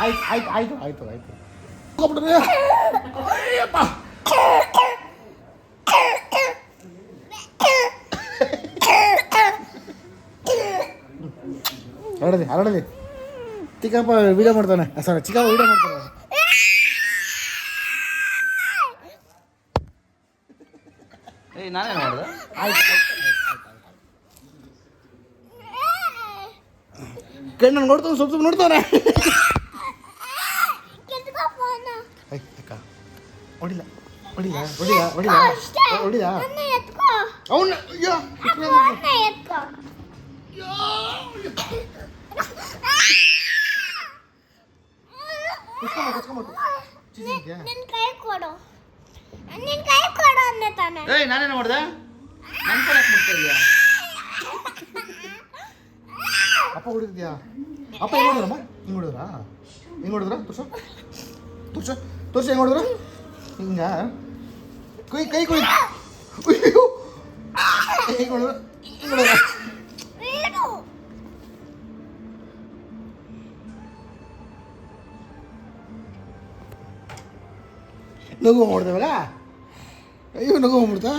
ಆಯ್ತು ಹರಡಲಿ ಚಿಕ್ಕಪ್ಪ ವಿಡಿಯೋ ಮಾಡ್ತಾನೆ. ಸರ್ ಚಿಕ್ಕಪ್ಪ ವಿಡಿಯೋ ಮಾಡ್ತಾನೆ. ನಾನೇನು ಮಾಡ್ದೆ? ಕಣ್ಣು ನೋಡ್ತಾನೆ, ಸ್ವಲ್ಪ ನೋಡ್ತಾನೆ. ಅಕ್ಕ ಹೊಡಿಲ್ಲ ಅವನ್ನ ನಾನೇನು ಮಾಡ್ದೆ? ನನ್ನ ಕಡೆ ಮುಟ್ತಾ ಇದೆಯಾ? ಅಪ್ಪ ಹೊಡಿದ್ಯಾ? ಅಪ್ಪ ಹೆಂಗೆ ಹೊಡಿದ್ರಮ್ಮ? ಹಿಂಗೆ ಹೊಡಿದ್ರ ತೋರ್ಸ ಹೆಂಗೆ ಹೊಡಿದ್ರ? ಹಿಂಗ ಕೈ ಕೊಡಿ. ಹೆಂಗೆ ಹೊಡಿದ್ರ? ನಗು ಮಾಡ್ದೇವಲ್ಲ. ಅಯ್ಯೋ ನಗು ಮಾಡ್ಬಿಡ್ತಾ.